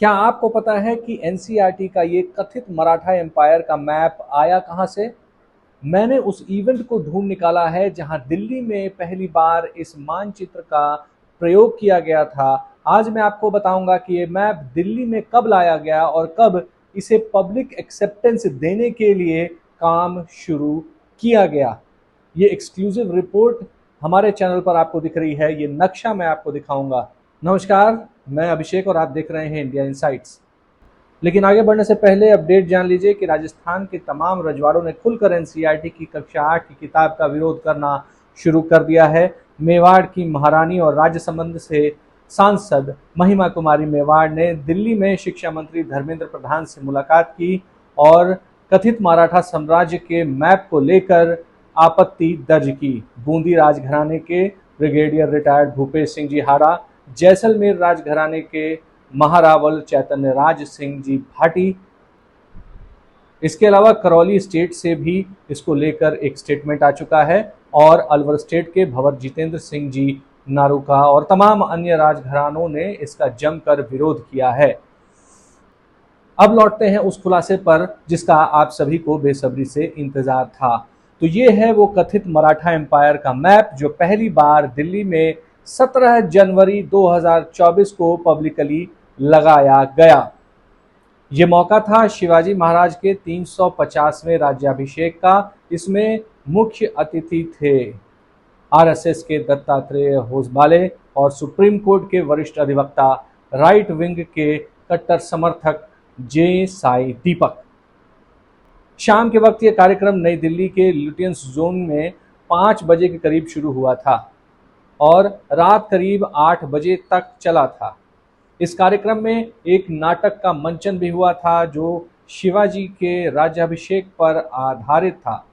क्या आपको पता है कि एनसीईआरटी का ये कथित मराठा एम्पायर का मैप आया कहां से? मैंने उस इवेंट को ढूंढ निकाला है जहां दिल्ली में पहली बार इस मानचित्र का प्रयोग किया गया था। आज मैं आपको बताऊंगा कि ये मैप दिल्ली में कब लाया गया और कब इसे पब्लिक एक्सेप्टेंस देने के लिए काम शुरू किया गया। ये एक्सक्लूसिव रिपोर्ट हमारे चैनल पर आपको दिख रही है। ये नक्शा मैं आपको दिखाऊंगा। नमस्कार, मैं अभिषेक और आप देख रहे हैं इंडिया इनसाइट्स। लेकिन आगे बढ़ने से पहले अपडेट जान लीजिए कि राजस्थान के तमाम रजवाड़ों ने खुलकर एनसीईआरटी की कक्षा 8 की किताब का विरोध करना शुरू कर दिया है। मेवाड़ की महारानी और राजसमंद से सांसद महिमा कुमारी मेवाड़ ने दिल्ली में शिक्षा मंत्री धर्मेंद्र प्रधान से मुलाकात की और कथित मराठा साम्राज्य के मैप को लेकर आपत्ति दर्ज की। बूंदी राजघराने के ब्रिगेडियर रिटायर्ड भूपेश सिंह जी हाड़ा, जैसलमेर राजघराने के महारावल चैतन्य राज सिंह जी भाटी, इसके अलावा करौली स्टेट से भी इसको लेकर एक स्टेटमेंट आ चुका है और अलवर स्टेट के भंवर जितेंद्र सिंह जी नारूका और तमाम अन्य राजघरानों ने इसका जमकर विरोध किया है। अब लौटते हैं उस खुलासे पर जिसका आप सभी को बेसब्री से इंतजार था। तो ये है वो कथित मराठा एम्पायर का मैप जो पहली बार दिल्ली में 17 जनवरी 2024 को पब्लिकली लगाया गया। ये मौका था शिवाजी महाराज के 350वें राज्याभिषेक का। इसमें मुख्य अतिथि थे आरएसएस के दत्तात्रेय होसबाले और सुप्रीम कोर्ट के वरिष्ठ अधिवक्ता राइट विंग के कट्टर समर्थक जे साई दीपक। शाम के वक्त यह कार्यक्रम नई दिल्ली के लुटियंस जोन में 5 बजे के करीब शुरू हुआ था और रात करीब 8 बजे तक चला था। इस कार्यक्रम में एक नाटक का मंचन भी हुआ था जो शिवाजी के राज्याभिषेक पर आधारित था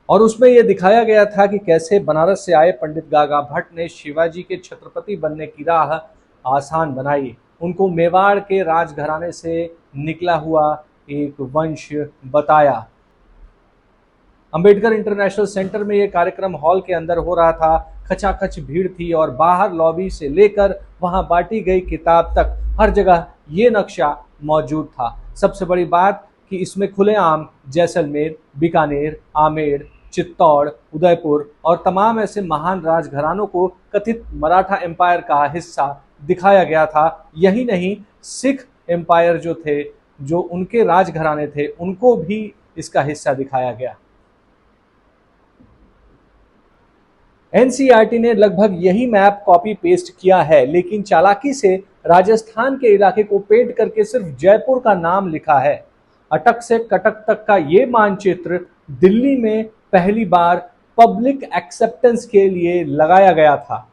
और उसमें यह दिखाया गया था कि कैसे बनारस से आए पंडित गागा भट्ट ने शिवाजी के छत्रपति बनने की राह आसान बनाई। उनको मेवाड़ के राजघराने से निकला हुआ एक वंश बताया। अंबेडकर इंटरनेशनल सेंटर में यह कार्यक्रम हॉल के अंदर हो रहा था। खचाखच भीड़ थी और बाहर लॉबी से लेकर वहां बांटी गई किताब तक हर जगह ये नक्शा मौजूद था। सबसे बड़ी बात कि इसमें खुलेआम जैसलमेर, बीकानेर, आमेर, चित्तौड़, उदयपुर और तमाम ऐसे महान राजघरानों को कथित मराठा एम्पायर का हिस्सा दिखाया गया था। यही नहीं, सिख एम्पायर जो थे, जो उनके राजघराने थे, उनको भी इसका हिस्सा दिखाया गया। एनसीईआरटी ने लगभग यही मैप कॉपी पेस्ट किया है, लेकिन चालाकी से राजस्थान के इलाके को पेंट करके सिर्फ जयपुर का नाम लिखा है। अटक से कटक तक का ये मानचित्र दिल्ली में पहली बार पब्लिक एक्सेप्टेंस के लिए लगाया गया था।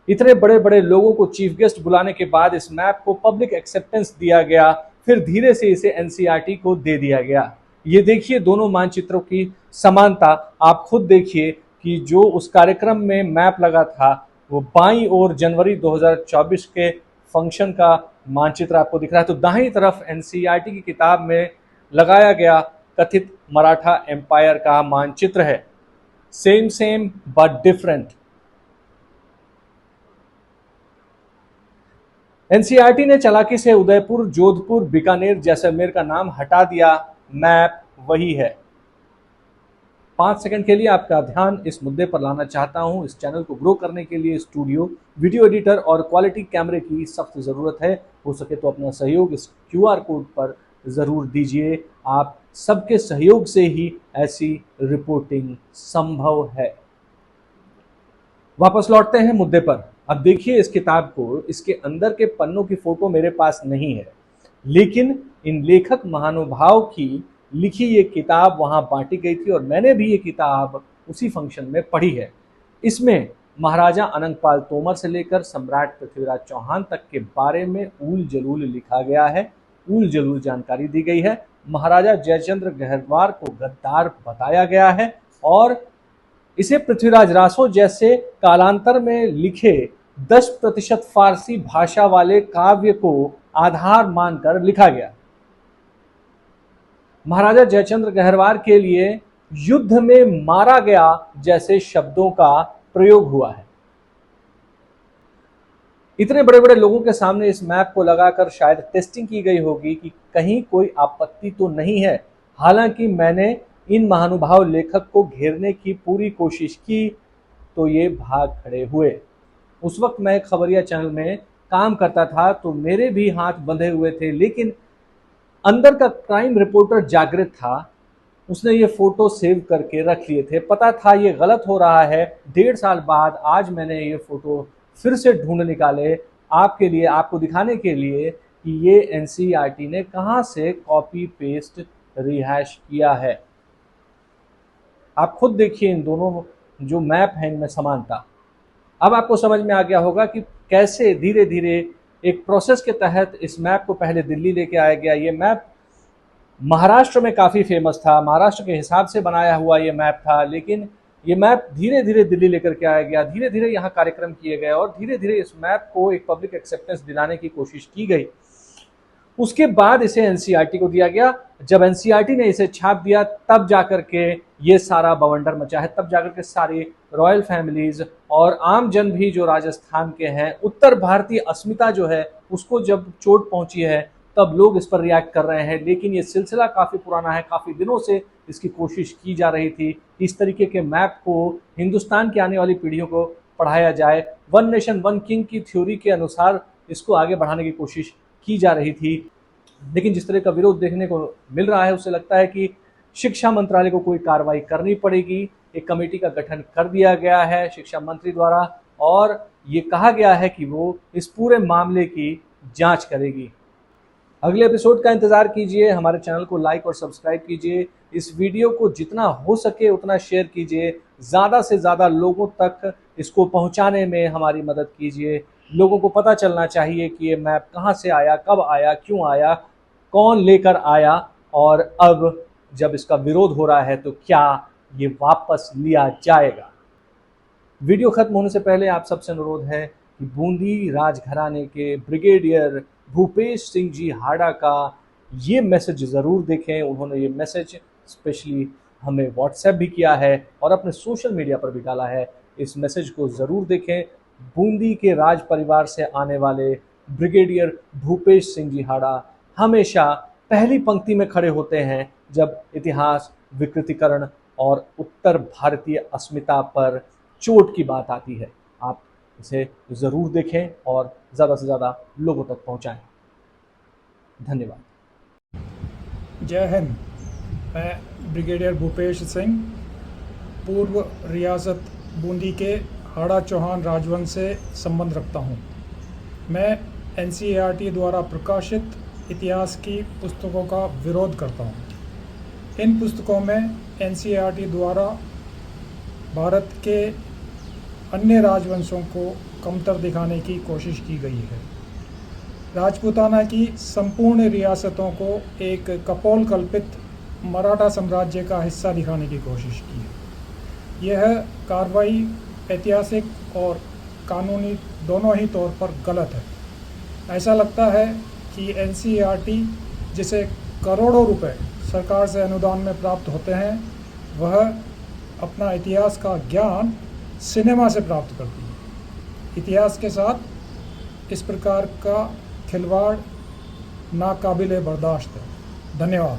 इतने बड़े बड़े लोगों को चीफ गेस्ट बुलाने के बाद इस मैप को पब्लिक एक्सेप्टेंस दिया गया, फिर धीरे से इसे एनसीईआरटी को दे दिया गया। ये देखिए दोनों मानचित्रों की समानता, आप खुद देखिए कि जो उस कार्यक्रम में मैप लगा था वो बाईं ओर जनवरी 2024 के फंक्शन का मानचित्र आपको दिख रहा है, तो दाहिनी तरफ एनसीईआरटी की किताब में लगाया गया कथित मराठा एम्पायर का मानचित्र है। Same same but different. NCERT ने चालाकी से उदयपुर, जोधपुर, बीकानेर, जैसलमेर का नाम हटा दिया। मैप वही है। 5 सेकंड के लिए आपका ध्यान इस मुद्दे पर लाना चाहता हूं। इस चैनल को ग्रो करने के लिए स्टूडियो, वीडियो एडिटर और क्वालिटी कैमरे की सख्त ज़रूरत है। हो सके तो अपना सहयोग इस क्यूआर कोड पर ज़रूर दीजिए। आप सबके सहयोग से ही ऐसी रिपोर्टिंग संभव है। वापस लौटते हैं मुद्दे पर। अब देखिए इस किताब को, इसके अंदर के पन्नों की फोटो मेरे पास नहीं है, लेकिन इन लेखक महानुभाव की लिखी ये किताब वहां बांटी गई थी और मैंने भी ये किताब उसी फंक्शन में पढ़ी है। इसमें महाराजा अनंगपाल तोमर से लेकर सम्राट पृथ्वीराज चौहान तक के बारे में ऊल जलूल लिखा गया है, ऊल जलूल जानकारी दी गई है। महाराजा जयचंद्र गहरवार को गद्दार बताया गया है और इसे पृथ्वीराज रासो जैसे कालांतर में लिखे 10% फारसी भाषा वाले काव्य को आधार मानकर लिखा गया। महाराजा जयचंद्र गहरवार के लिए युद्ध में मारा गया जैसे शब्दों का प्रयोग हुआ है। इतने बड़े बड़े लोगों के सामने इस मैप को लगाकर शायद टेस्टिंग की गई होगी कि कहीं कोई आपत्ति तो नहीं है। हालांकि मैंने इन महानुभाव लेखक को घेरने की पूरी कोशिश की तो ये भाग खड़े हुए। उस वक्त मैं एक खबरिया चैनल में काम करता था तो मेरे भी हाथ बंधे हुए थे, लेकिन अंदर का क्राइम रिपोर्टर जागृत था। उसने ये फोटो सेव करके रख लिए थे। पता था ये गलत हो रहा है। 1.5 साल बाद आज मैंने ये फोटो फिर से ढूंढ निकाले आपके लिए, आपको दिखाने के लिए कि ये एनसीईआरटी ने कहां से कॉपी पेस्ट रिहैश किया है। आप खुद देखिए इन दोनों जो मैप हैं इनमें समानता। अब आपको समझ में आ गया होगा कि कैसे धीरे धीरे एक प्रोसेस के तहत इस मैप को पहले दिल्ली लेके आया गया। ये मैप महाराष्ट्र में काफ़ी फेमस था, महाराष्ट्र के हिसाब से बनाया हुआ ये मैप था, लेकिन ये मैप धीरे धीरे दिल्ली लेकर के आया गया। धीरे धीरे यहाँ कार्यक्रम किए गए और धीरे धीरे इस मैप को एक पब्लिक एक्सेप्टेंस दिलाने की कोशिश की गई। उसके बाद इसे एनसीईआरटी को दिया गया। जब एनसीईआरटी ने इसे छाप दिया तब जाकर के ये सारा बवंडर मचा है। तब जाकर के सारी रॉयल फैमिलीज और आम जन भी जो राजस्थान के हैं, उत्तर भारतीय अस्मिता जो है उसको जब चोट पहुंची है तब लोग इस पर रिएक्ट कर रहे हैं। लेकिन ये सिलसिला काफ़ी पुराना है, काफ़ी दिनों से इसकी कोशिश की जा रही थी। इस तरीके के मैप को हिंदुस्तान की आने वाली पीढ़ियों को पढ़ाया जाए। वन नेशन वन किंग की थ्योरी के अनुसार इसको आगे बढ़ाने की कोशिश की जा रही थी। लेकिन जिस तरह का विरोध देखने को मिल रहा है उससे लगता है कि शिक्षा मंत्रालय को कोई कार्रवाई करनी पड़ेगी। एक कमेटी का गठन कर दिया गया है शिक्षा मंत्री द्वारा और ये कहा गया है कि वो इस पूरे मामले की जांच करेगी। अगले एपिसोड का इंतजार कीजिए। हमारे चैनल को लाइक और सब्सक्राइब कीजिए। इस वीडियो को जितना हो सके उतना शेयर कीजिए। ज़्यादा से ज़्यादा लोगों तक इसको पहुंचाने में हमारी मदद कीजिए। लोगों को पता चलना चाहिए कि ये मैप कहाँ से आया, कब आया, क्यों आया, कौन लेकर आया और अब जब इसका विरोध हो रहा है तो क्या ये वापस लिया जाएगा। वीडियो खत्म होने से पहले आप सबसे अनुरोध है कि बूंदी राजघराने के ब्रिगेडियर भूपेश सिंह जी हाड़ा का ये मैसेज ज़रूर देखें। उन्होंने ये मैसेज स्पेशली हमें व्हाट्सएप भी किया है और अपने सोशल मीडिया पर भी डाला है। इस मैसेज को ज़रूर देखें। बूंदी के राज परिवार से आने वाले ब्रिगेडियर भूपेश सिंह जी हाड़ा हमेशा पहली पंक्ति में खड़े होते हैं जब इतिहास, विकृतीकरण और उत्तर भारतीय अस्मिता पर चोट की बात आती है। आप इसे ज़रूर देखें और ज़्यादा से ज़्यादा लोगों तक पहुंचाएं। धन्यवाद। जय हिंद। मैं ब्रिगेडियर भूपेश सिंह, पूर्व रियासत बूंदी के हाड़ा चौहान राजवंश से संबंध रखता हूँ। मैं एनसीईआरटी द्वारा प्रकाशित इतिहास की पुस्तकों का विरोध करता हूँ। इन पुस्तकों में एनसीईआरटी द्वारा भारत के अन्य राजवंशों को कमतर दिखाने की कोशिश की गई है। राजपूताना की संपूर्ण रियासतों को एक कपोल कल्पित मराठा साम्राज्य का हिस्सा दिखाने की कोशिश की है। यह कार्रवाई ऐतिहासिक और कानूनी दोनों ही तौर पर गलत है। ऐसा लगता है कि एनसीईआरटी जिसे करोड़ों रुपए सरकार से अनुदान में प्राप्त होते हैं, वह अपना इतिहास का ज्ञान सिनेमा से प्राप्त करती है। इतिहास के साथ इस प्रकार का खिलवाड़ नाकाबिले बर्दाश्त है। धन्यवाद।